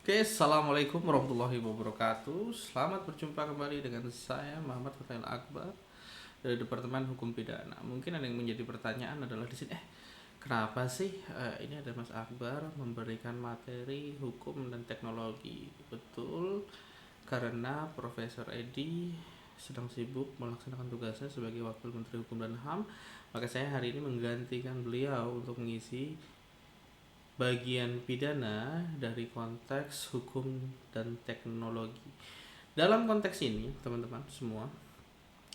Oke, assalamualaikum warahmatullahi wabarakatuh. Selamat berjumpa kembali dengan saya Muhammad Fathil Akbar dari Departemen Hukum Pidana. Mungkin ada yang menjadi pertanyaan adalah di sini, kenapa sih ini ada Mas Akbar memberikan materi hukum dan teknologi? Betul, karena Profesor Edi sedang sibuk melaksanakan tugasnya sebagai Wakil Menteri Hukum dan HAM, maka saya hari ini menggantikan beliau untuk mengisi bagian pidana dari konteks hukum dan teknologi. Dalam konteks ini, teman-teman semua,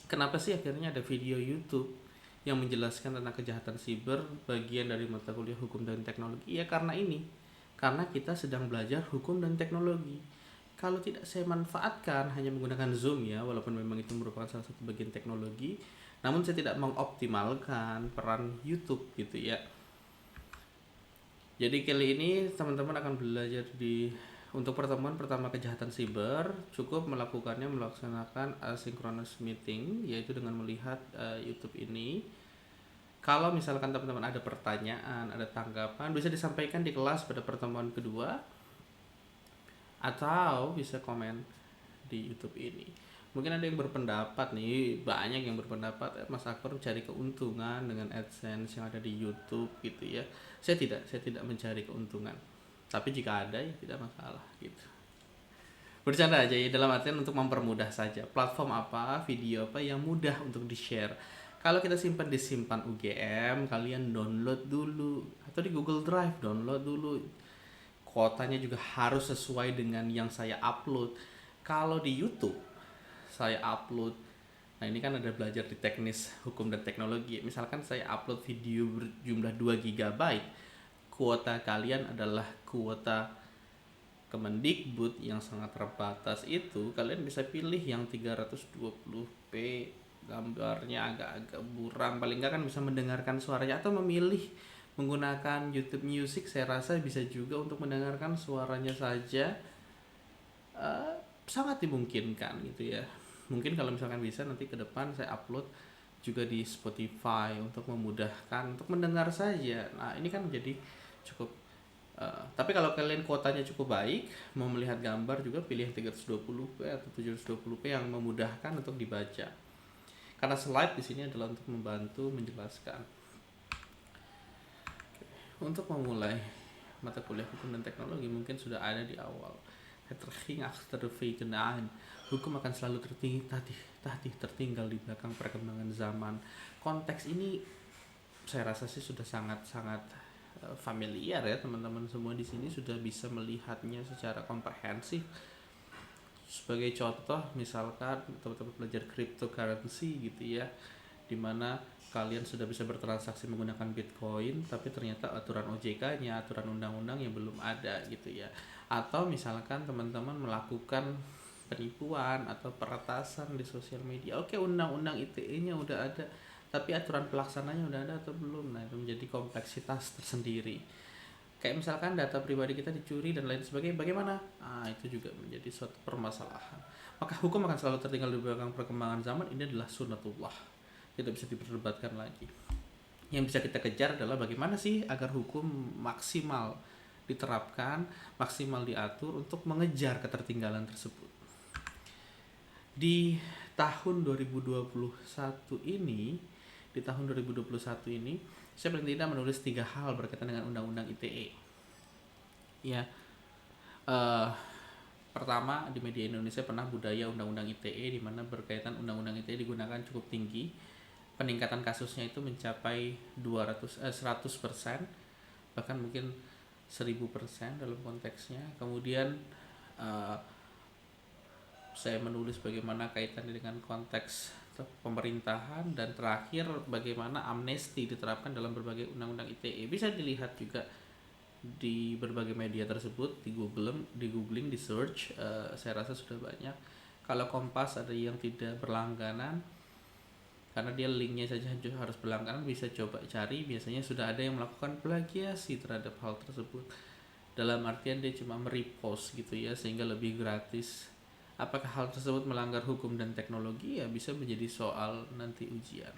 kenapa sih akhirnya ada video YouTube yang menjelaskan tentang kejahatan siber bagian dari mata kuliah hukum dan teknologi? Ya karena ini, karena kita sedang belajar hukum dan teknologi. Kalau tidak saya manfaatkan hanya menggunakan Zoom ya, walaupun memang itu merupakan salah satu bagian teknologi, namun saya tidak mengoptimalkan peran YouTube gitu ya. Jadi kali ini teman-teman akan belajar untuk pertemuan pertama kejahatan siber, cukup melaksanakan asynchronous meeting, yaitu dengan melihat YouTube ini. Kalau misalkan teman-teman ada pertanyaan, ada tanggapan, bisa disampaikan di kelas pada pertemuan kedua, atau bisa komen di YouTube ini. Mungkin ada yang berpendapat nih, banyak yang berpendapat Mas Akbar mencari keuntungan dengan AdSense yang ada di YouTube gitu ya. Saya tidak mencari keuntungan. Tapi jika ada ya tidak masalah gitu. Bercanda aja ya, dalam artian untuk mempermudah saja. Platform apa, video apa yang mudah untuk di-share. Kalau kita disimpan UGM, kalian download dulu atau di Google Drive download dulu. Kuotanya juga harus sesuai dengan yang saya upload. Kalau di YouTube saya upload, nah ini kan ada belajar di teknis hukum dan teknologi, misalkan saya upload video berjumlah 2 GB, kuota kalian adalah kuota Kemendikbud yang sangat terbatas, itu kalian bisa pilih yang 320p, gambarnya agak-agak buram, paling nggak kan bisa mendengarkan suaranya, atau memilih menggunakan YouTube Music, saya rasa bisa juga untuk mendengarkan suaranya saja. Sangat dimungkinkan gitu ya. Mungkin kalau misalkan bisa nanti ke depan saya upload juga di Spotify untuk memudahkan untuk mendengar saja. Nah ini kan menjadi cukup tapi kalau kalian kuotanya cukup baik, mau melihat gambar juga pilih 320p atau 720p yang memudahkan untuk dibaca, karena slide di sini adalah untuk membantu menjelaskan. Untuk memulai mata kuliah hukum dan teknologi mungkin sudah ada di awal. Hukum akan selalu tertinggal di belakang perkembangan zaman. Konteks ini saya rasa sih sudah sangat-sangat familiar ya, teman-teman semua di sini sudah bisa melihatnya secara komprehensif. Sebagai contoh, misalkan teman-teman belajar cryptocurrency gitu ya, dimana kalian sudah bisa bertransaksi menggunakan Bitcoin, tapi ternyata aturan OJK-nya, aturan undang-undang yang belum ada gitu ya. Atau misalkan teman-teman melakukan penipuan atau peretasan di sosial media. Oke, undang-undang ITE-nya udah ada, tapi aturan pelaksananya udah ada atau belum? Nah, itu menjadi kompleksitas tersendiri. Kayak misalkan data pribadi kita dicuri dan lain sebagainya, bagaimana? Itu juga menjadi suatu permasalahan. Maka hukum akan selalu tertinggal di belakang perkembangan zaman. Ini adalah sunnatullah, tidak bisa diperdebatkan lagi. Yang bisa kita kejar adalah bagaimana sih agar hukum maksimal diterapkan, maksimal diatur untuk mengejar ketertinggalan tersebut. Di tahun 2021 ini, saya paling tidak menulis 3 hal berkaitan dengan Undang-Undang ITE. Ya, pertama, di media Indonesia pernah budaya Undang-Undang ITE, di mana berkaitan Undang-Undang ITE digunakan cukup tinggi. Peningkatan kasusnya itu mencapai 100%, bahkan mungkin 1000% dalam konteksnya. Kemudian saya menulis bagaimana kaitannya dengan konteks pemerintahan, dan terakhir bagaimana amnesti diterapkan dalam berbagai undang-undang ITE. Bisa dilihat juga di berbagai media tersebut, di googling, di search, saya rasa sudah banyak. Kalau Kompas ada yang tidak berlangganan, karena dia linknya saja harus berlangganan, bisa coba cari, biasanya sudah ada yang melakukan plagiasi terhadap hal tersebut, dalam artian dia cuma merepost gitu ya, sehingga lebih gratis. Apakah hal tersebut melanggar hukum dan teknologi? Ya bisa menjadi soal nanti ujian.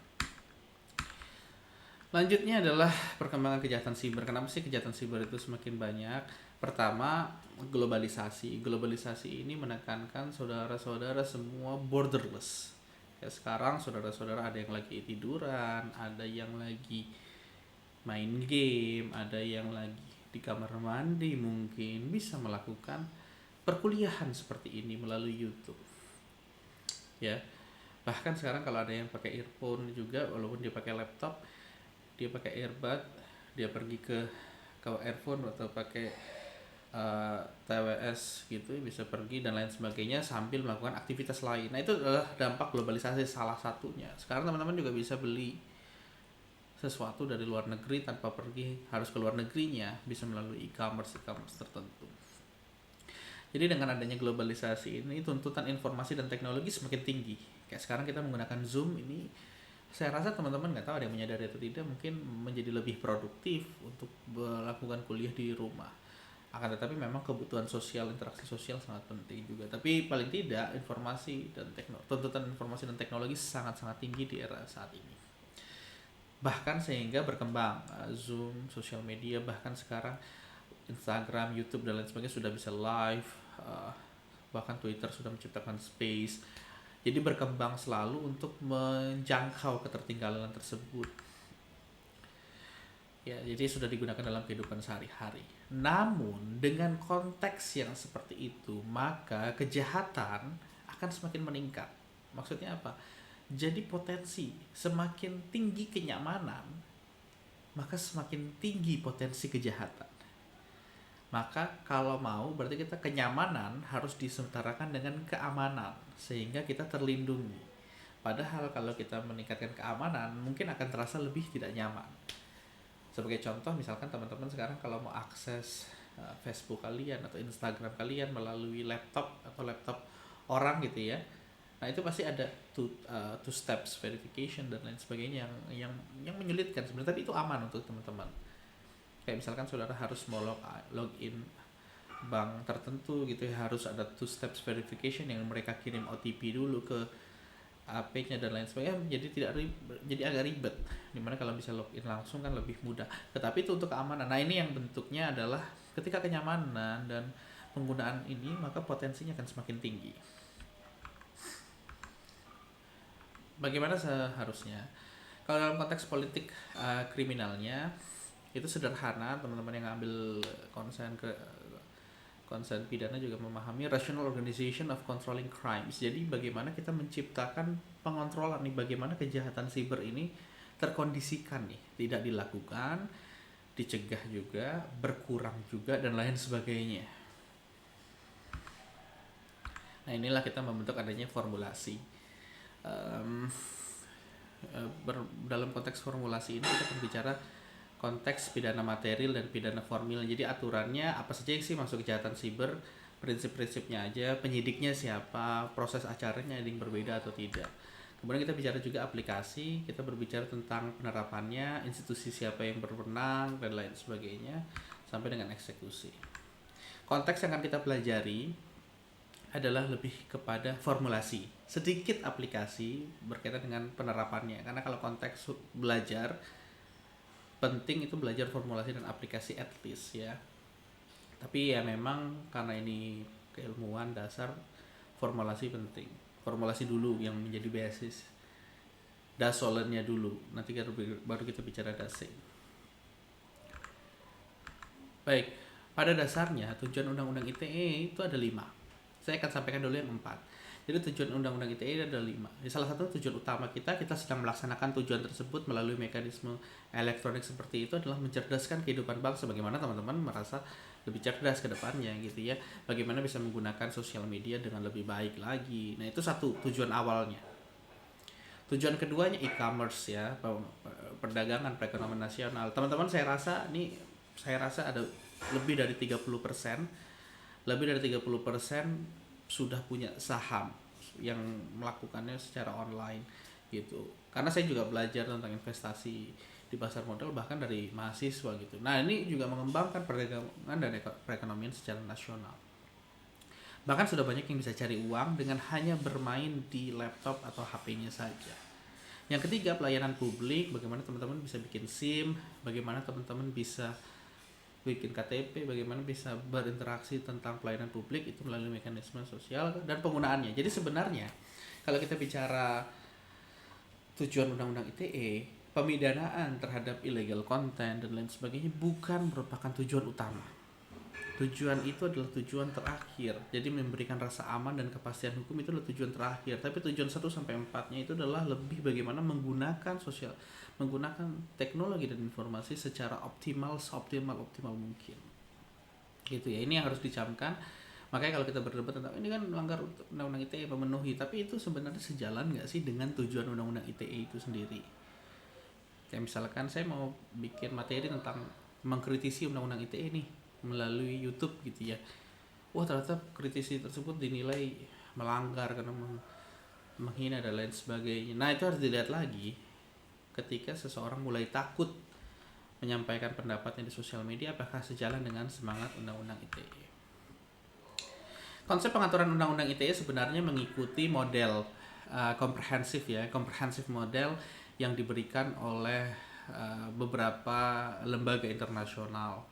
Lanjutnya adalah perkembangan kejahatan siber. Kenapa sih kejahatan siber itu semakin banyak? Pertama, globalisasi. Globalisasi ini menekankan saudara-saudara semua borderless. Ya, sekarang saudara-saudara ada yang lagi tiduran, ada yang lagi main game, ada yang lagi di kamar mandi, mungkin bisa melakukan perkuliahan seperti ini melalui YouTube. Ya, bahkan sekarang kalau ada yang pakai earphone juga, walaupun dia pakai laptop, dia pakai earbud, dia pergi ke earphone atau pakai TWS gitu, bisa pergi dan lain sebagainya sambil melakukan aktivitas lain. Nah, itu adalah dampak globalisasi salah satunya. Sekarang teman-teman juga bisa beli sesuatu dari luar negeri tanpa pergi harus ke luar negerinya, bisa melalui e-commerce tertentu. Jadi dengan adanya globalisasi ini, tuntutan informasi dan teknologi semakin tinggi. Kayak sekarang kita menggunakan Zoom ini, saya rasa teman-teman nggak tahu ada yang menyadari atau tidak, mungkin menjadi lebih produktif untuk melakukan kuliah di rumah. Akan tetapi memang kebutuhan sosial, interaksi sosial sangat penting juga. Tapi paling tidak tuntutan informasi dan teknologi sangat-sangat tinggi di era saat ini. Bahkan sehingga berkembang Zoom, sosial media, bahkan sekarang Instagram, YouTube dan lain sebagainya sudah bisa live, bahkan Twitter sudah menciptakan space. Jadi berkembang selalu untuk menjangkau ketertinggalan tersebut. Ya, jadi sudah digunakan dalam kehidupan sehari-hari. Namun dengan konteks yang seperti itu, maka kejahatan akan semakin meningkat. Maksudnya apa? Jadi potensi semakin tinggi kenyamanan, maka semakin tinggi potensi kejahatan. Maka kalau mau berarti kita kenyamanan harus disetarakan dengan keamanan sehingga kita terlindungi. Padahal kalau kita meningkatkan keamanan mungkin akan terasa lebih tidak nyaman. Sebagai contoh, misalkan teman-teman sekarang kalau mau akses Facebook kalian atau Instagram kalian melalui laptop atau laptop orang gitu ya, nah itu pasti ada two steps verification dan lain sebagainya yang menyulitkan sebenarnya, tapi itu aman untuk teman-teman. Kayak misalkan saudara harus mau login bank tertentu gitu ya, harus ada two steps verification yang mereka kirim OTP dulu ke AP-nya dan lain sebagainya, jadi agak ribet. Dimana kalau bisa login langsung kan lebih mudah. Tetapi itu untuk keamanan. Nah, ini yang bentuknya adalah ketika kenyamanan dan penggunaan ini, maka potensinya akan semakin tinggi. Bagaimana seharusnya? Kalau dalam konteks politik kriminalnya itu sederhana, teman-teman yang ambil konsen pidana juga memahami rational organization of controlling crimes. Jadi bagaimana kita menciptakan pengontrolan nih, bagaimana kejahatan siber ini terkondisikan nih, tidak dilakukan, dicegah juga, berkurang juga dan lain sebagainya. Nah, inilah kita membentuk adanya formulasi. Dalam konteks formulasi ini kita berbicara konteks pidana material dan pidana formil. Jadi aturannya apa saja sih masuk kejahatan siber, prinsip-prinsipnya aja, penyidiknya siapa, proses acaranya ada yang berbeda atau tidak. Kemudian kita bicara juga aplikasi, kita berbicara tentang penerapannya, institusi siapa yang berwenang dan lain sebagainya, sampai dengan eksekusi. Konteks yang akan kita pelajari adalah lebih kepada formulasi, sedikit aplikasi berkaitan dengan penerapannya. Karena kalau konteks belajar, penting itu belajar formulasi dan aplikasi at least ya. Tapi ya memang karena ini keilmuan dasar, formulasi penting. Formulasi dulu yang menjadi basis. Dasolennya dulu, nanti baru kita bicara dasing. Baik, pada dasarnya tujuan Undang-Undang ITE itu ada 5. Saya akan sampaikan dulu yang 4. Jadi tujuan Undang-Undang ITE ada 5. Salah satu tujuan utama kita sedang melaksanakan tujuan tersebut melalui mekanisme elektronik seperti itu adalah mencerdaskan kehidupan bangsa. Bagaimana teman-teman merasa lebih cerdas ke depannya gitu ya. Bagaimana bisa menggunakan sosial media dengan lebih baik lagi. Nah, itu satu tujuan awalnya. Tujuan keduanya e-commerce ya, perdagangan, perekonomian nasional. Teman-teman saya rasa ada lebih dari 30% sudah punya saham yang melakukannya secara online gitu. Karena saya juga belajar tentang investasi di pasar modal bahkan dari mahasiswa gitu. Nah, ini juga mengembangkan perdagangan dan perekonomian secara nasional. Bahkan sudah banyak yang bisa cari uang dengan hanya bermain di laptop atau HP-nya saja. Yang ketiga, pelayanan publik, bagaimana teman-teman bisa bikin SIM, bagaimana teman-teman bisa bikin KTP, bagaimana bisa berinteraksi tentang pelayanan publik itu melalui mekanisme sosial dan penggunaannya. Jadi sebenarnya kalau kita bicara tujuan undang-undang ITE, pemidanaan terhadap illegal content dan lain sebagainya bukan merupakan tujuan utama. Tujuan itu adalah tujuan terakhir. Jadi memberikan rasa aman dan kepastian hukum itu adalah tujuan terakhir. Tapi tujuan 1 sampai 4-nya itu adalah lebih bagaimana menggunakan teknologi dan informasi secara optimal mungkin. Gitu ya. Ini yang harus dicamkan. Makanya kalau kita berdebat tentang ini kan melanggar undang-undang ITE memenuhi, tapi itu sebenarnya sejalan nggak sih dengan tujuan undang-undang ITE itu sendiri? Kayak misalkan saya mau bikin materi tentang mengkritisi undang-undang ITE nih melalui YouTube gitu ya. Wah, ternyata kritisi tersebut dinilai melanggar karena menghina dan lain sebagainya. Nah, itu harus dilihat lagi ketika seseorang mulai takut menyampaikan pendapatnya di sosial media, apakah sejalan dengan semangat undang-undang ITE. Konsep pengaturan undang-undang ITE sebenarnya mengikuti model komprehensif model yang diberikan oleh beberapa lembaga internasional.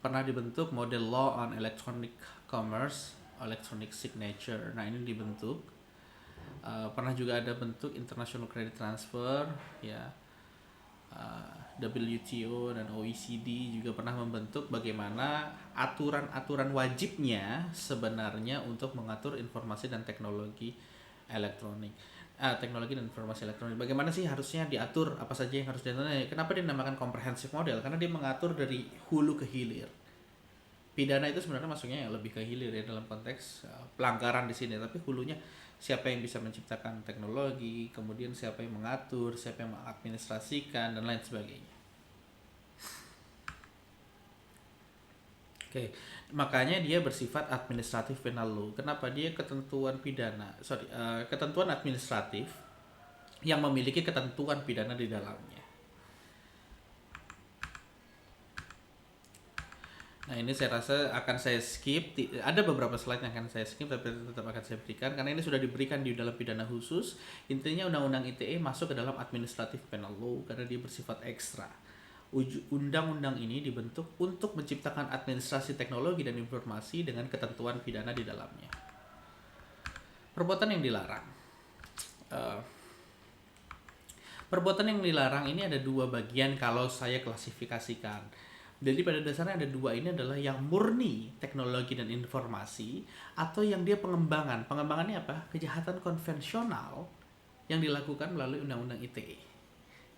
Pernah dibentuk model Law on Electronic Commerce, Electronic Signature. Nah, ini dibentuk. Pernah juga ada bentuk International Credit Transfer, ya. WTO dan OECD juga pernah membentuk bagaimana aturan-aturan wajibnya sebenarnya untuk mengatur informasi dan teknologi elektronik. Teknologi dan informasi elektronik. Bagaimana sih harusnya diatur, apa saja yang harus diatur? Kenapa dinamakan comprehensive model? Karena dia mengatur dari hulu ke hilir. Pidana itu sebenarnya masuknya lebih ke hilir ya dalam konteks pelanggaran di sini, tapi hulunya siapa yang bisa menciptakan teknologi, kemudian siapa yang mengatur, siapa yang mengadministrasikan dan lain sebagainya. Oke, makanya dia bersifat administratif penal law. Kenapa? Dia ketentuan administratif yang memiliki ketentuan pidana di dalamnya. Nah, ini saya rasa akan saya skip. Ada beberapa slide yang akan saya skip, tapi tetap akan saya berikan karena ini sudah diberikan di dalam pidana khusus. Intinya undang-undang ITE masuk ke dalam administratif penal law karena dia bersifat ekstra. Undang-undang ini dibentuk untuk menciptakan administrasi teknologi dan informasi dengan ketentuan pidana di dalamnya. Perbuatan yang dilarang. Perbuatan yang dilarang ini ada dua bagian kalau saya klasifikasikan. Jadi pada dasarnya ada dua, ini adalah yang murni teknologi dan informasi atau yang dia pengembangan. Pengembangannya apa? Kejahatan konvensional yang dilakukan melalui undang-undang ITE.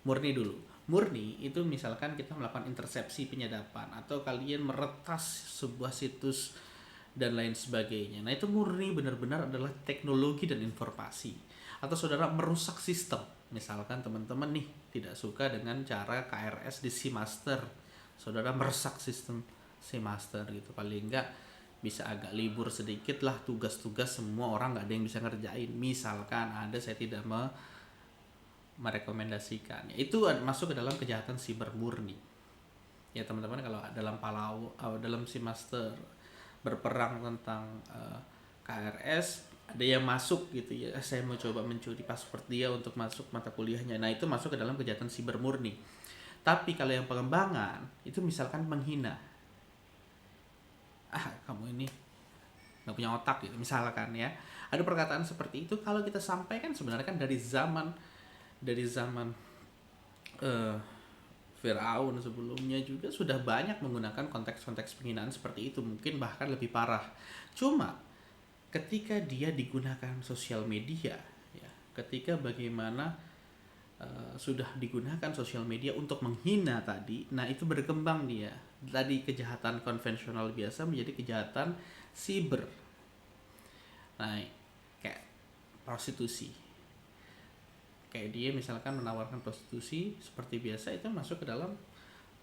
Murni dulu. Murni itu misalkan kita melakukan intersepsi penyadapan atau kalian meretas sebuah situs dan lain sebagainya. Nah, itu murni benar-benar adalah teknologi dan informasi. Atau saudara merusak sistem. Misalkan teman-teman nih tidak suka dengan cara KRS di Seamaster. Saudara merusak sistem Seamaster gitu. Paling enggak bisa agak libur sedikit lah tugas-tugas semua orang nggak ada yang bisa ngerjain. Misalkan ada, saya tidak merekomendasikan, itu masuk ke dalam kejahatan siber murni ya teman-teman. Kalau dalam dalam Seamaster berperang tentang KRS, ada yang masuk gitu ya, saya mau coba mencuri password dia untuk masuk mata kuliahnya. Nah, itu masuk ke dalam kejahatan siber murni. Tapi kalau yang pengembangan itu misalkan menghina, kamu ini nggak punya otak gitu misalkan ya, ada perkataan seperti itu. Kalau kita sampaikan sebenarnya kan dari zaman Firaun sebelumnya juga sudah banyak menggunakan konteks-konteks penghinaan seperti itu, mungkin bahkan lebih parah. Cuma ketika dia digunakan sosial media ya, ketika bagaimana sudah digunakan sosial media untuk menghina tadi, nah itu berkembang dia tadi kejahatan konvensional biasa menjadi kejahatan siber. Nah, kayak prostitusi, kayak dia misalkan menawarkan prostitusi seperti biasa, itu masuk ke dalam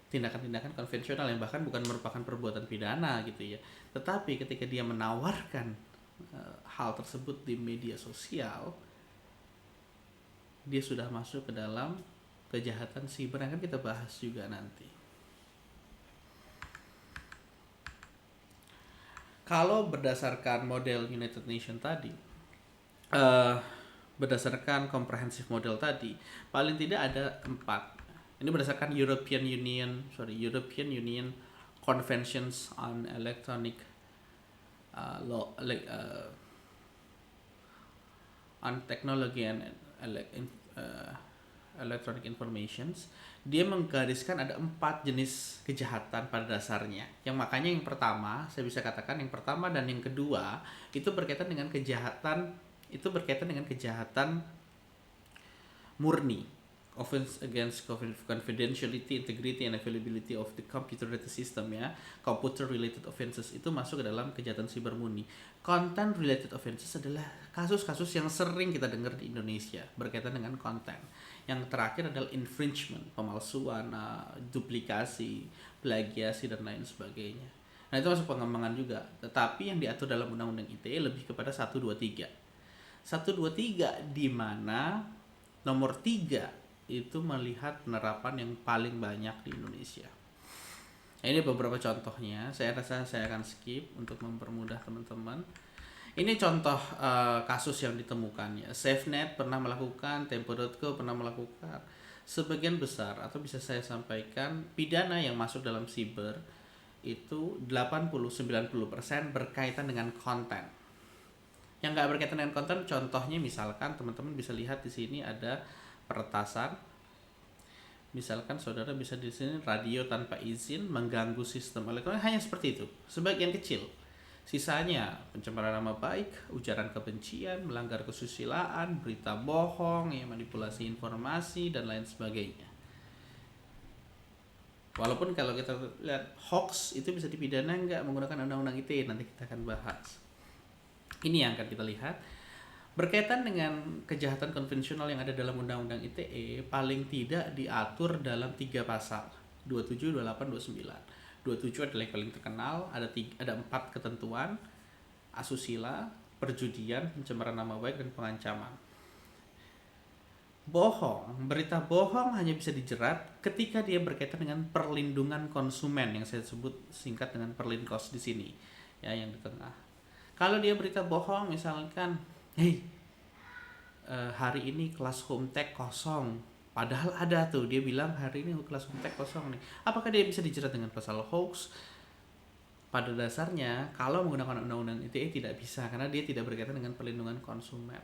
tindakan-tindakan konvensional yang bahkan bukan merupakan perbuatan pidana gitu ya. Tetapi ketika dia menawarkan hal tersebut di media sosial, dia sudah masuk ke dalam kejahatan siber yang akan kita bahas juga nanti. Kalau berdasarkan model United Nations tadi, berdasarkan comprehensive model tadi, paling tidak ada 4. Ini berdasarkan European Union Conventions on Electronic Law, on Technology and Electronic Informations. Dia menggariskan ada 4 jenis kejahatan pada dasarnya. Yang makanya yang pertama, saya bisa katakan yang pertama dan yang kedua itu berkaitan dengan kejahatan murni. Offense against confidentiality, integrity, and availability of the computer data system, ya. Computer related offenses itu masuk ke dalam kejahatan siber murni. Content related offenses adalah kasus-kasus yang sering kita dengar di Indonesia berkaitan dengan konten. Yang terakhir adalah infringement, pemalsuan, duplikasi, plagiasi, dan lain sebagainya. Nah, itu masuk pengembangan juga. Tetapi yang diatur dalam Undang-Undang ITE lebih kepada 123. 123 di mana nomor 3 itu melihat penerapan yang paling banyak di Indonesia. Nah, ini beberapa contohnya. Saya rasa saya akan skip untuk mempermudah teman-teman. Ini contoh kasus yang ditemukan, ya. SafeNet pernah melakukan, Tempo.co pernah melakukan. Sebagian besar atau bisa saya sampaikan pidana yang masuk dalam siber itu 80-90% berkaitan dengan konten. Yang nggak berkaitan dengan konten, contohnya misalkan teman-teman bisa lihat di sini ada peretasan. Misalkan saudara bisa di sini radio tanpa izin mengganggu sistem elektronik, hanya seperti itu, sebagian kecil. Sisanya pencemaran nama baik, ujaran kebencian, melanggar kesusilaan, berita bohong, ya, manipulasi informasi dan lain sebagainya. Walaupun kalau kita lihat hoax itu bisa dipidana nggak menggunakan undang-undang ITE, nanti kita akan bahas. Ini yang akan kita lihat. Berkaitan dengan kejahatan konvensional yang ada dalam Undang-Undang ITE, paling tidak diatur dalam 3 pasal, 27, 28, 29. 27 adalah yang paling terkenal, ada 4 ketentuan: asusila, perjudian, pencemaran nama baik, dan pengancaman. Bohong, berita bohong hanya bisa dijerat ketika dia berkaitan dengan perlindungan konsumen, yang saya sebut singkat dengan Perlinkos di sini, ya, yang di tengah. Kalau dia berita bohong, misalkan, hari ini kelas home tech kosong, padahal ada tuh, dia bilang hari ini kelas home tech kosong nih. Apakah dia bisa dijerat dengan pasal hoax? Pada dasarnya, kalau menggunakan undang-undang ITE tidak bisa, karena dia tidak berkaitan dengan perlindungan konsumen.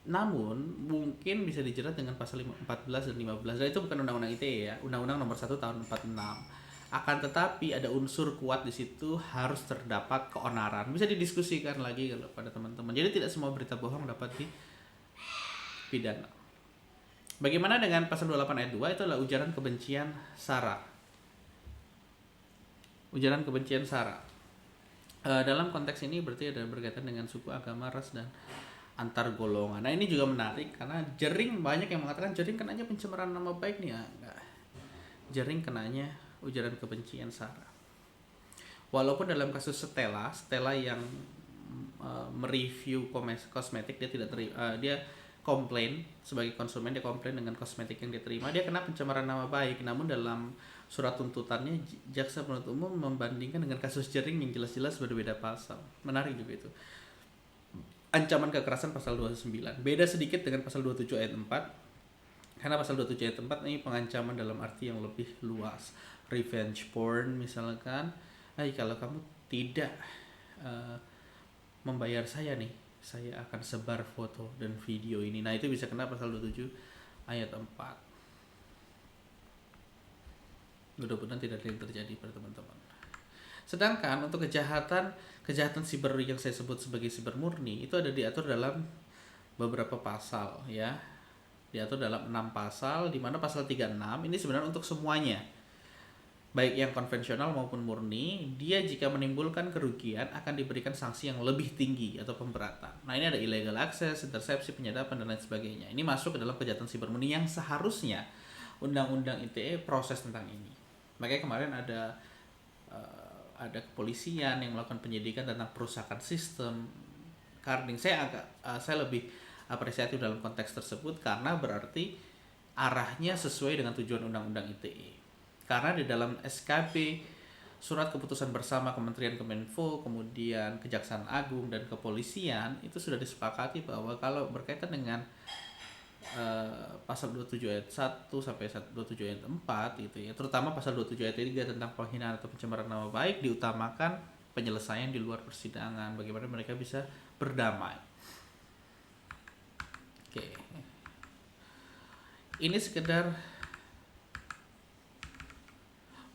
Namun, mungkin bisa dijerat dengan pasal 14 dan 15. Dan itu bukan undang-undang ITE, ya, Undang-Undang Nomor 1 Tahun 46. Akan tetapi ada unsur kuat di situ, harus terdapat keonaran. Bisa didiskusikan lagi kalau pada teman-teman. Jadi tidak semua berita bohong dapat dipidana. Bagaimana dengan pasal 28 ayat 2? Itu adalah ujaran kebencian sara. Ujaran kebencian sara. Dalam konteks ini berarti ada berkaitan dengan suku, agama, ras, dan antar golongan. Nah, ini juga menarik karena jering, banyak yang mengatakan jering kenanya pencemaran nama baik nih, ya. Enggak. Jering kenanya ujaran kebencian sara. Walaupun dalam kasus Stella yang mereview kosmetik, dia tidak dia komplain sebagai konsumen, dia komplain dengan kosmetik yang diterima, dia kena pencemaran nama baik. Namun dalam surat tuntutannya jaksa penuntut umum membandingkan dengan kasus jering yang jelas-jelas berbeda pasal. Menarik juga itu. Ancaman kekerasan pasal 29 beda sedikit dengan pasal 27 ayat 4, karena pasal 27 ayat 4 ini pengancaman dalam arti yang lebih luas. Revenge porn misalkan, kalau kamu tidak membayar saya nih, saya akan sebar foto dan video ini. Nah, itu bisa kena pasal 27 ayat 4. Mudah-mudahan tidak ada yang terjadi pada teman-teman. Sedangkan untuk kejahatan siber yang saya sebut sebagai siber murni itu ada diatur dalam beberapa pasal, ya. Diatur dalam 6 pasal, di mana pasal 36 ini sebenarnya untuk semuanya. Baik yang konvensional maupun murni, dia jika menimbulkan kerugian akan diberikan sanksi yang lebih tinggi atau pemberatan. Nah, ini ada illegal access, intersepsi, penyadapan, dan lain sebagainya. Ini masuk ke dalam kejahatan siber murni yang seharusnya Undang-Undang ITE proses tentang ini. Makanya kemarin ada kepolisian yang melakukan penyidikan tentang perusakan sistem carding. Saya lebih apresiatif dalam konteks tersebut karena berarti arahnya sesuai dengan tujuan Undang-Undang ITE. Karena di dalam SKB, surat keputusan bersama Kementerian Kominfo, kemudian Kejaksaan Agung dan Kepolisian itu sudah disepakati bahwa kalau berkaitan dengan pasal 27 ayat 1 sampai 27 ayat 4 gitu ya. Terutama pasal 27 ayat 3 tentang penghinaan atau pencemaran nama baik, diutamakan penyelesaian di luar persidangan, bagaimana mereka bisa berdamai. Oke. Ini sekedar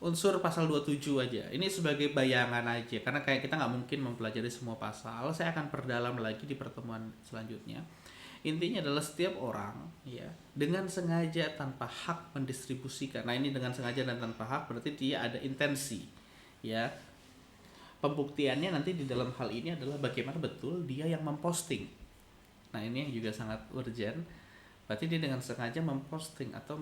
unsur pasal 27 aja. Ini sebagai bayangan aja, karena kayak kita nggak mungkin mempelajari semua pasal. Saya akan perdalam lagi di pertemuan selanjutnya. Intinya adalah setiap orang ya dengan sengaja tanpa hak mendistribusikan. Nah, ini dengan sengaja dan tanpa hak berarti dia ada intensi. Ya. Pembuktiannya nanti di dalam hal ini adalah bagaimana betul dia yang memposting. Nah, ini yang juga sangat urgent. Berarti dia dengan sengaja memposting atau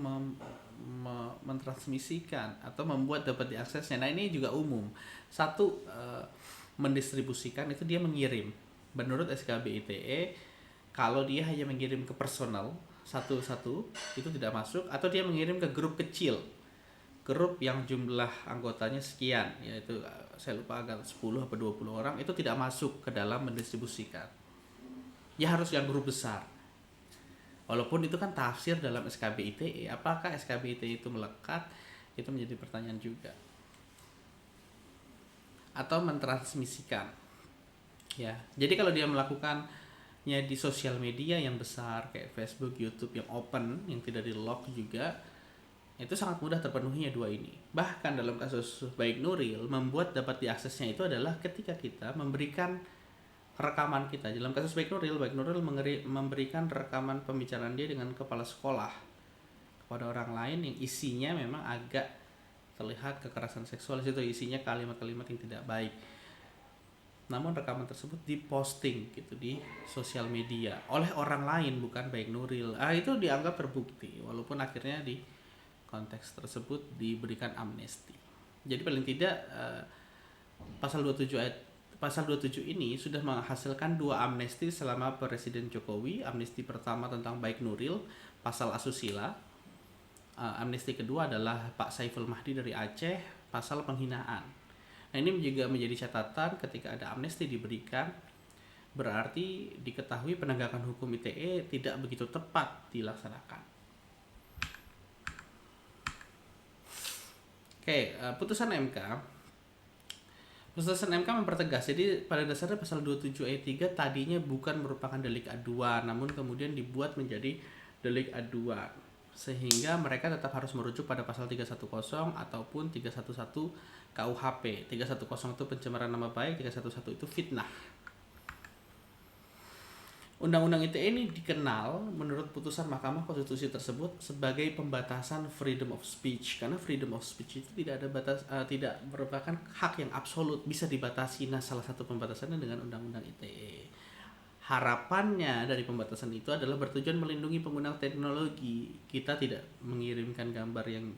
mentransmisikan atau membuat dapat diaksesnya. Nah, ini juga umum. Satu, mendistribusikan itu dia mengirim. Menurut SKB ITE, kalau dia hanya mengirim ke personal satu-satu itu tidak masuk, atau dia mengirim ke grup kecil, grup yang jumlah anggotanya sekian, yaitu saya lupa agak 10 atau 20 orang, itu tidak masuk ke dalam mendistribusikan. Ya harus yang grup besar. Walaupun itu kan tafsir dalam SKB ITE, apakah SKB ITE itu melekat? Itu menjadi pertanyaan juga. Atau mentransmisikan. Ya. Jadi kalau dia melakukannya di sosial media yang besar kayak Facebook, YouTube yang open, yang tidak di-lock juga, itu sangat mudah terpenuhinya dua ini. Bahkan dalam kasus Baik Nuril, membuat dapat diaksesnya itu adalah ketika kita memberikan rekaman kita. Dalam kasus Baik Nuril memberikan rekaman pembicaraan dia dengan kepala sekolah kepada orang lain yang isinya memang agak terlihat kekerasan seksual. Itu isinya kalimat-kalimat yang tidak baik. Namun rekaman tersebut diposting gitu di sosial media oleh orang lain, bukan Baik Nuril. Itu dianggap terbukti walaupun akhirnya di konteks tersebut diberikan amnesti. Jadi paling tidak pasal 27 ini sudah menghasilkan 2 amnesti selama Presiden Jokowi. Amnesti pertama tentang Baik Nuril, pasal asusila. Amnesti kedua adalah Pak Saiful Mahdi dari Aceh, pasal penghinaan. Nah, ini juga menjadi catatan ketika ada amnesti diberikan, berarti diketahui penegakan hukum ITE tidak begitu tepat dilaksanakan. Oke, putusan MK mempertegas. Jadi pada dasarnya pasal 27 ayat 3 tadinya bukan merupakan delik aduan, namun kemudian dibuat menjadi delik aduan. Sehingga mereka tetap harus merujuk pada pasal 310 ataupun 311 KUHP. 310 itu pencemaran nama baik, 311 itu fitnah. Undang-undang ITE ini dikenal menurut putusan Mahkamah Konstitusi tersebut sebagai pembatasan freedom of speech, karena freedom of speech itu tidak merupakan hak yang absolut, bisa dibatasi. Nah, salah satu pembatasannya dengan undang-undang ITE. Harapannya dari pembatasan itu adalah bertujuan melindungi pengguna teknologi. Kita tidak mengirimkan gambar yang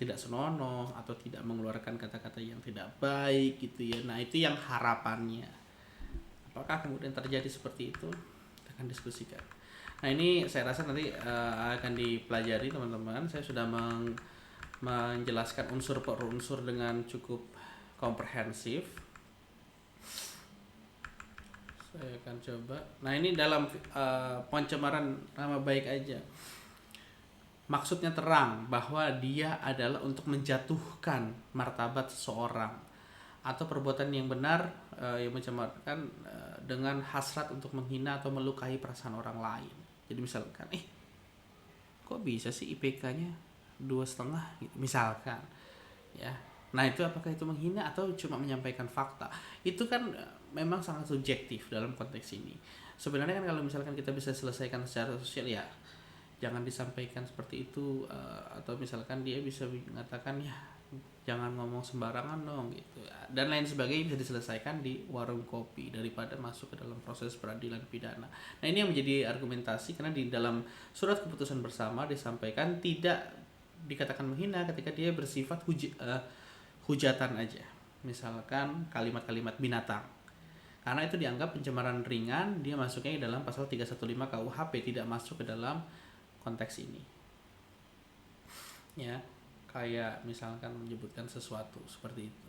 tidak senonoh atau tidak mengeluarkan kata-kata yang tidak baik gitu ya. Nah, itu yang harapannya. Apakah kemudian terjadi seperti itu? Kita akan diskusikan. Nah, ini saya rasa nanti akan dipelajari teman-teman. Saya sudah menjelaskan unsur per unsur dengan cukup komprehensif. Saya akan coba. Nah, ini dalam pencemaran nama baik aja. Maksudnya terang bahwa dia adalah untuk menjatuhkan martabat seseorang atau perbuatan yang benar yang mencemarkan dengan hasrat untuk menghina atau melukai perasaan orang lain. Jadi misalkan, kok bisa sih IPK-nya 2,5 gitu, misalkan, ya. Nah, itu apakah itu menghina atau cuma menyampaikan fakta? Itu kan memang sangat subjektif dalam konteks ini. Sebenarnya kan kalau misalkan kita bisa selesaikan secara sosial, ya jangan disampaikan seperti itu, atau misalkan dia bisa mengatakan, ya jangan ngomong sembarangan dong gitu, dan lain sebagainya, bisa diselesaikan di warung kopi daripada masuk ke dalam proses peradilan pidana. Nah, ini yang menjadi argumentasi, karena di dalam surat keputusan bersama disampaikan tidak dikatakan menghina ketika dia bersifat hujatan aja, misalkan kalimat-kalimat binatang, karena itu dianggap pencemaran ringan, dia masuknya dalam pasal 315 KUHP, tidak masuk ke dalam konteks ini ya. Kayak misalkan menyebutkan sesuatu seperti itu.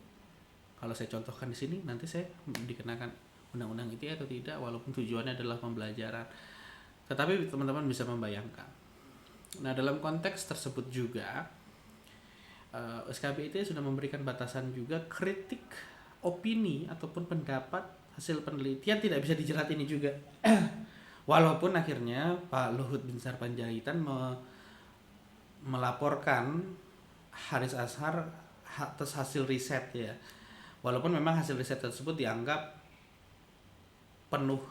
Kalau saya contohkan di sini, nanti saya dikenakan undang-undang ITE atau tidak, walaupun tujuannya adalah pembelajaran. Tetapi teman-teman bisa membayangkan. Nah, dalam konteks tersebut juga SKB itu sudah memberikan batasan juga kritik, opini ataupun pendapat hasil penelitian tidak bisa dijerat ini juga. Walaupun akhirnya Pak Luhut Binsar Panjaitan melaporkan Haris Azhar atas hasil riset ya. Walaupun memang hasil riset tersebut dianggap penuh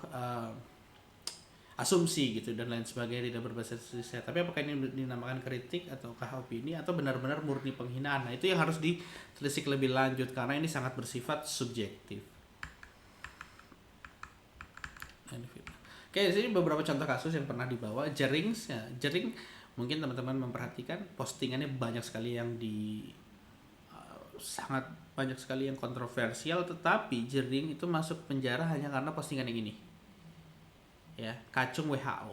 asumsi gitu dan lain sebagainya, tidak berbasis riset. Tapi apakah ini dinamakan kritik ataukah opini atau benar-benar murni penghinaan? Nah, itu yang harus ditelisik lebih lanjut karena ini sangat bersifat subjektif. Oke, di sini beberapa contoh kasus yang pernah dibawa. Jering mungkin teman-teman memperhatikan postingannya banyak sekali yang sangat banyak sekali yang kontroversial, tetapi Jering itu masuk penjara hanya karena postingan yang ini. Ya, kacung WHO.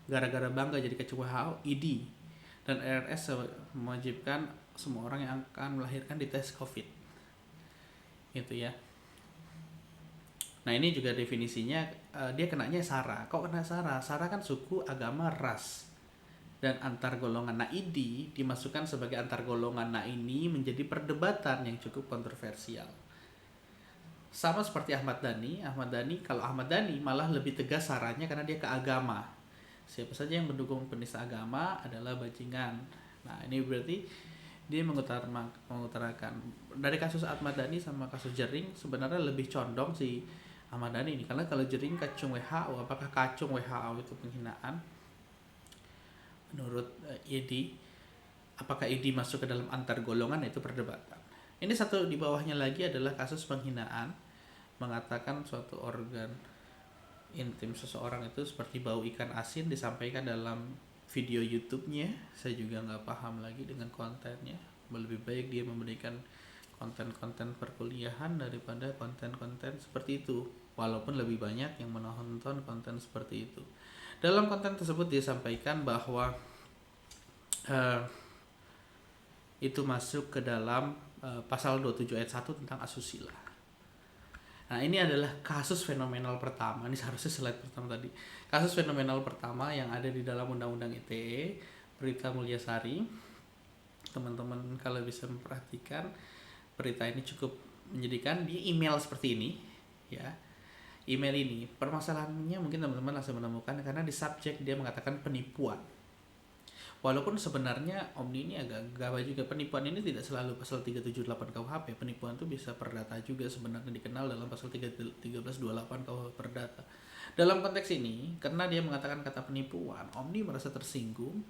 Gara-gara bangga jadi kacung WHO, ID dan RRS mewajibkan semua orang yang akan melahirkan dites COVID. Gitu ya. Nah, ini juga definisinya dia kenanya SARA. Kok kena SARA? SARA kan suku, agama, ras dan antar golongan. Nah, ID dimasukkan sebagai antar golongan. Nah, ini menjadi perdebatan yang cukup kontroversial. Sama seperti Ahmad Dhani, kalau Ahmad Dhani malah lebih tegas sarannya karena dia ke agama. Siapa saja yang mendukung penista agama adalah bajingan. Nah, ini berarti dia mengutarakan dari kasus Ahmad Dhani sama kasus Jering sebenarnya lebih condong si Ahmad Dhani ini, karena kalau Jering kacung WHO, apakah kacung WHO itu penghinaan? Menurut ID, apakah ID masuk ke dalam antar golongan? Itu perdebatan. Ini satu di bawahnya lagi adalah kasus penghinaan, mengatakan suatu organ intim seseorang itu seperti bau ikan asin disampaikan dalam video YouTube-nya. Saya juga nggak paham lagi dengan kontennya. Lebih baik dia memberikan konten-konten perkuliahan daripada konten-konten seperti itu. Walaupun lebih banyak yang menonton konten seperti itu. Dalam konten tersebut dia sampaikan bahwa itu masuk ke dalam pasal 27 ayat 1 tentang asusila. Nah, ini adalah kasus fenomenal pertama. Ini seharusnya slide pertama tadi. Kasus fenomenal pertama yang ada di dalam Undang-Undang ITE, Berita Mulyasari. Teman-teman kalau bisa memperhatikan, berita ini cukup menyedihkan. Di email seperti ini, ya. Email ini, permasalahannya mungkin teman-teman langsung menemukan karena di subjek dia mengatakan penipuan. Walaupun sebenarnya Omni ini agak gawai juga. Penipuan ini tidak selalu pasal 378 KUHP. Penipuan itu bisa perdata juga, sebenarnya dikenal dalam pasal 1328 KUHP perdata. Dalam konteks ini, karena dia mengatakan kata penipuan, Omni merasa tersinggung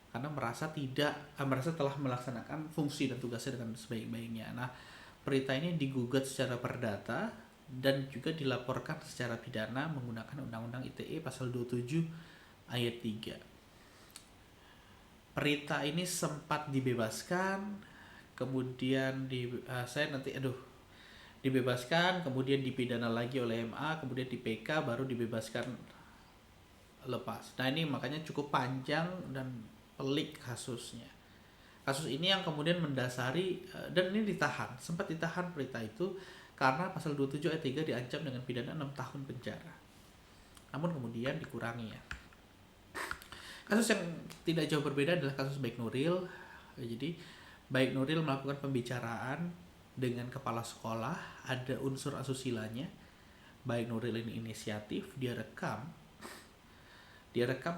karena merasa telah melaksanakan fungsi dan tugasnya dengan sebaik-baiknya. Nah, berita ini digugat secara perdata dan juga dilaporkan secara pidana menggunakan Undang-Undang ITE pasal 27 ayat 3. Perita ini sempat dibebaskan, kemudian dibebaskan, kemudian dipidana lagi oleh MA, kemudian di PK, baru dibebaskan lepas. Nah, ini makanya cukup panjang dan pelik kasusnya. Kasus ini yang kemudian mendasari dan ini sempat ditahan berita itu karena pasal 27 ayat 3 diancam dengan pidana 6 tahun penjara. Namun kemudian dikurangi ya. Kasus yang tidak jauh berbeda adalah kasus Baik Nuril. Jadi Baik Nuril melakukan pembicaraan dengan kepala sekolah, ada unsur asusilanya. Baik Nuril ini inisiatif, dia rekam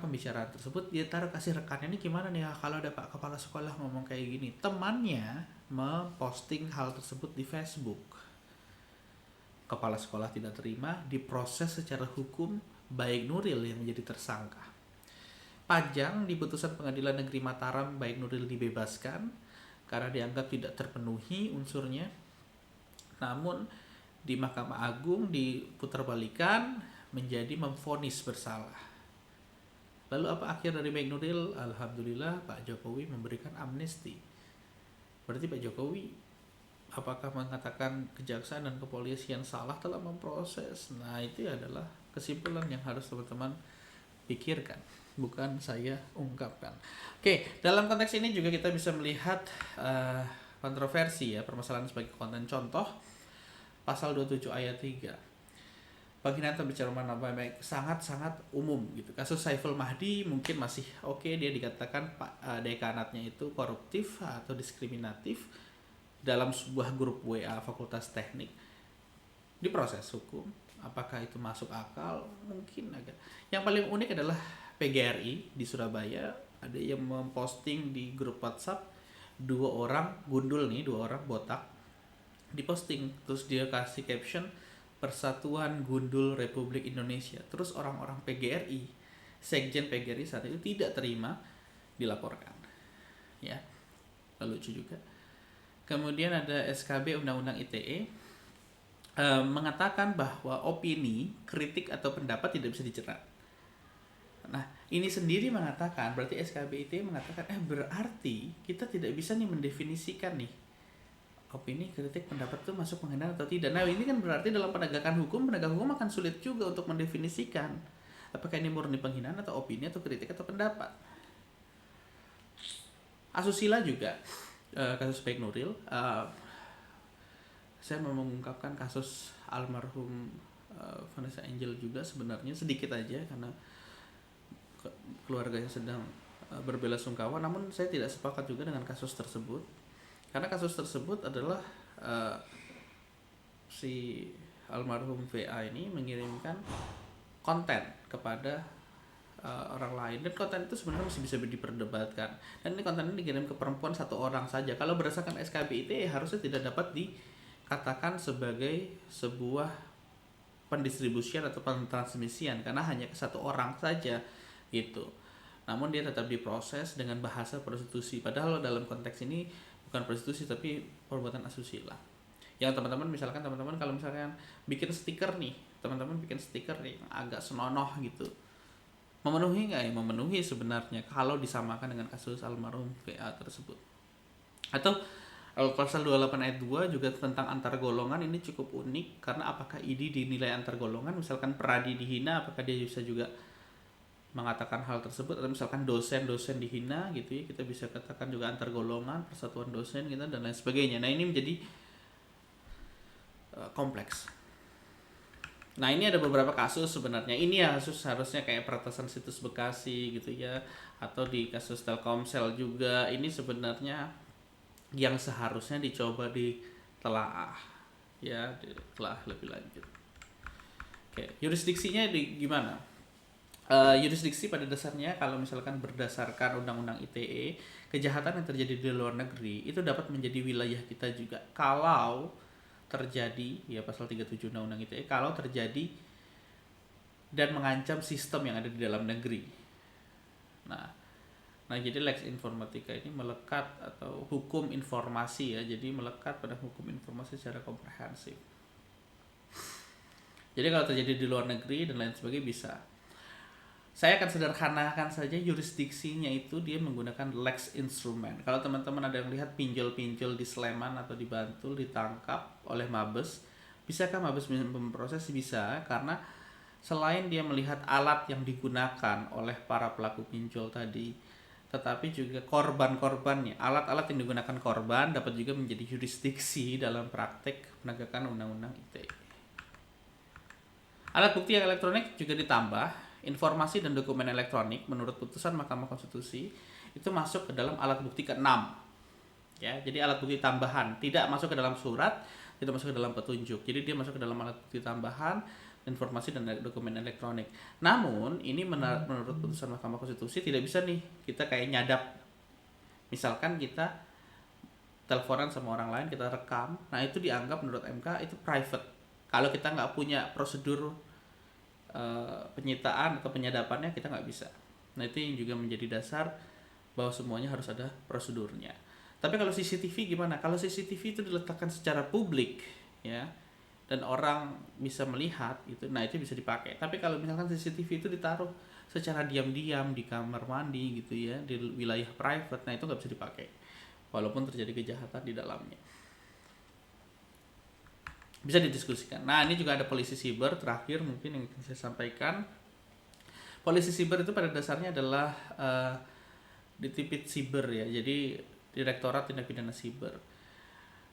pembicaraan tersebut, dia kasih rekannya, ini gimana nih kalau ada Pak Kepala Sekolah ngomong kayak gini. Temannya memposting hal tersebut di Facebook. Kepala sekolah tidak terima, diproses secara hukum, Baik Nuril yang menjadi tersangka. Panjang di putusan Pengadilan Negeri Mataram, Baik Nuril dibebaskan karena dianggap tidak terpenuhi unsurnya. Namun di Mahkamah Agung diputarbalikan menjadi memvonis bersalah. Lalu apa akhir dari Baik Nuril? Alhamdulillah Pak Jokowi memberikan amnesti. Berarti Pak Jokowi apakah mengatakan kejaksaan dan kepolisian salah telah memproses? Nah, itu adalah kesimpulan yang harus teman-teman pikirkan, bukan saya ungkapkan. Oke, dalam konteks ini juga kita bisa melihat kontroversi ya, permasalahan sebagai konten. Contoh pasal 27 ayat 3. penghinaan atau pencemaran nama baik sangat-sangat umum gitu. Kasus Saiful Mahdi mungkin masih oke, dia dikatakan dekanatnya itu koruptif atau diskriminatif dalam sebuah grup WA Fakultas Teknik, diproses hukum. Apakah itu masuk akal? Mungkin agak. Yang paling unik adalah PGRI di Surabaya, ada yang memposting di grup WhatsApp, dua orang botak diposting, terus dia kasih caption Persatuan Gundul Republik Indonesia. Terus orang-orang PGRI, sekjen PGRI saat itu tidak terima, dilaporkan. Ya, lucu juga. Kemudian ada SKB Undang-Undang ITE mengatakan bahwa opini, kritik atau pendapat tidak bisa dijerat. Nah, ini sendiri mengatakan, berarti SKB ITE mengatakan berarti kita tidak bisa nih mendefinisikan nih opini, kritik, pendapat itu masuk penghinaan atau tidak. Nah, ini kan berarti dalam penegak hukum akan sulit juga untuk mendefinisikan apakah ini murni penghinaan atau opini atau kritik atau pendapat. Asusila juga kasus Baik Nuril, saya mau mengungkapkan kasus almarhum Vanessa Angel juga, sebenarnya sedikit aja karena keluarganya sedang berbelasungkawa, namun saya tidak sepakat juga dengan kasus tersebut. Karena kasus tersebut adalah si almarhum VA ini mengirimkan konten kepada orang lain, dan konten itu sebenarnya masih bisa diperdebatkan. Dan ini konten ini dikirim ke perempuan satu orang saja. Kalau berdasarkan SKB ITE harusnya tidak dapat dikatakan sebagai sebuah pendistribusian atau pentransmisian karena hanya ke satu orang saja gitu. Namun dia tetap diproses dengan bahasa prostitusi, padahal dalam konteks ini bukan prostitusi tapi perbuatan asusila. Yang teman-teman kalau misalkan bikin stiker nih, yang agak senonoh gitu, memenuhi nggak ya? Memenuhi sebenarnya kalau disamakan dengan kasus almarhum VA tersebut. Atau pasal 28 ayat 2 juga tentang antar golongan, ini cukup unik karena apakah ini dinilai antar golongan, misalkan Pradi dihina apakah dia bisa juga mengatakan hal tersebut, atau misalkan dosen dihina gitu ya, kita bisa katakan juga antar golongan, persatuan dosen gitu dan lain sebagainya. Nah, ini menjadi kompleks. Nah, ini ada beberapa kasus sebenarnya. Ini ya kasus harusnya kayak peretasan situs Bekasi gitu ya, atau di kasus Telkomsel juga. Ini sebenarnya yang seharusnya dicoba ditelaah ya, ditelaah lebih lanjut. Oke, jurisdiksinya gimana? Yurisdiksi pada dasarnya kalau misalkan berdasarkan Undang-Undang ITE, kejahatan yang terjadi di luar negeri itu dapat menjadi wilayah kita juga kalau terjadi, ya pasal 37 Undang-Undang ITE, kalau terjadi dan mengancam sistem yang ada di dalam negeri. Nah jadi Lex Informatika ini melekat, atau hukum informasi ya, jadi melekat pada hukum informasi secara komprehensif. Jadi kalau terjadi di luar negeri dan lain sebagainya bisa. Saya akan sederhanakan saja jurisdiksinya, itu dia menggunakan Lex Instrument. Kalau teman-teman ada yang lihat pinjol-pinjol di Sleman atau di Bantul ditangkap oleh Mabes, bisakah Mabes memproses? Bisa, karena selain dia melihat alat yang digunakan oleh para pelaku pinjol tadi, tetapi juga korban-korbannya, alat-alat yang digunakan korban dapat juga menjadi jurisdiksi dalam praktek penegakan Undang-Undang ITE. Alat bukti yang elektronik juga ditambah. Informasi dan dokumen elektronik menurut putusan Mahkamah Konstitusi itu masuk ke dalam alat bukti ke-6. Ya, jadi alat bukti tambahan, tidak masuk ke dalam surat, tidak masuk ke dalam petunjuk. Jadi dia masuk ke dalam alat bukti tambahan, informasi dan dokumen elektronik. Namun, ini menurut putusan Mahkamah Konstitusi tidak bisa nih kita kayak nyadap. Misalkan kita teleponan sama orang lain, kita rekam, nah itu dianggap menurut MK itu private. Kalau kita nggak punya prosedur penyitaan atau penyadapannya, kita nggak bisa. Nah, itu yang juga menjadi dasar bahwa semuanya harus ada prosedurnya. Tapi kalau CCTV gimana? Kalau CCTV itu diletakkan secara publik ya, dan orang bisa melihat itu, nah itu bisa dipakai. Tapi kalau misalkan CCTV itu ditaruh secara diam-diam di kamar mandi gitu ya, di wilayah private, nah itu nggak bisa dipakai walaupun terjadi kejahatan di dalamnya. Bisa didiskusikan. Nah, ini juga ada polisi siber terakhir mungkin yang saya sampaikan. Polisi siber itu pada dasarnya adalah Ditipit Siber ya, jadi Direktorat Tindak Pidana Siber.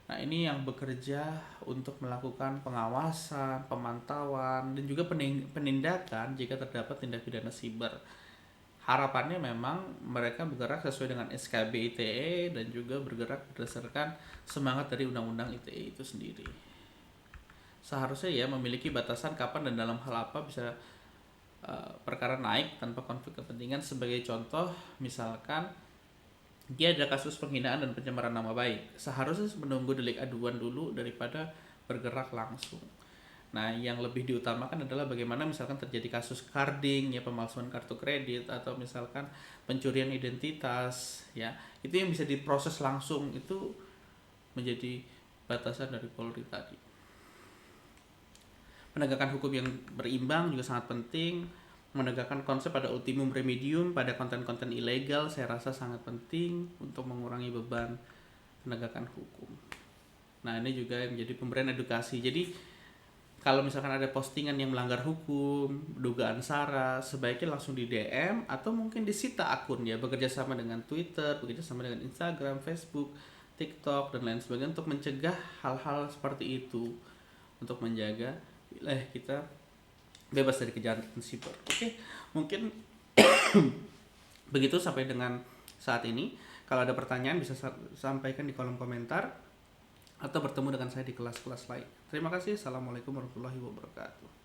Nah, ini yang bekerja untuk melakukan pengawasan, pemantauan, dan juga penindakan jika terdapat tindak pidana siber. Harapannya memang mereka bergerak sesuai dengan SKB ITE dan juga bergerak berdasarkan semangat dari Undang-Undang ITE itu sendiri. Seharusnya ya memiliki batasan kapan dan dalam hal apa bisa perkara naik tanpa konflik kepentingan. Sebagai contoh, misalkan dia ada kasus penghinaan dan pencemaran nama baik, seharusnya menunggu delik aduan dulu daripada bergerak langsung. Nah, yang lebih diutamakan adalah bagaimana misalkan terjadi kasus carding, ya pemalsuan kartu kredit, atau misalkan pencurian identitas, ya itu yang bisa diproses langsung, itu menjadi batasan dari Polri tadi. Penegakan hukum yang berimbang juga sangat penting. Menegakkan konsep pada ultimum remedium pada konten-konten ilegal saya rasa sangat penting untuk mengurangi beban penegakan hukum. Nah, ini juga menjadi pemberian edukasi. Jadi kalau misalkan ada postingan yang melanggar hukum, dugaan SARA, sebaiknya langsung di DM atau mungkin disita akunnya, bekerja sama dengan Twitter, bekerja sama dengan Instagram, Facebook, TikTok, dan lain sebagainya untuk mencegah hal-hal seperti itu, untuk menjaga wilayah kita bebas dari kejahatan siber. Oke, mungkin begitu sampai dengan saat ini. Kalau ada pertanyaan bisa sampaikan di kolom komentar atau bertemu dengan saya di kelas-kelas lain. Terima kasih. Assalamualaikum warahmatullahi wabarakatuh.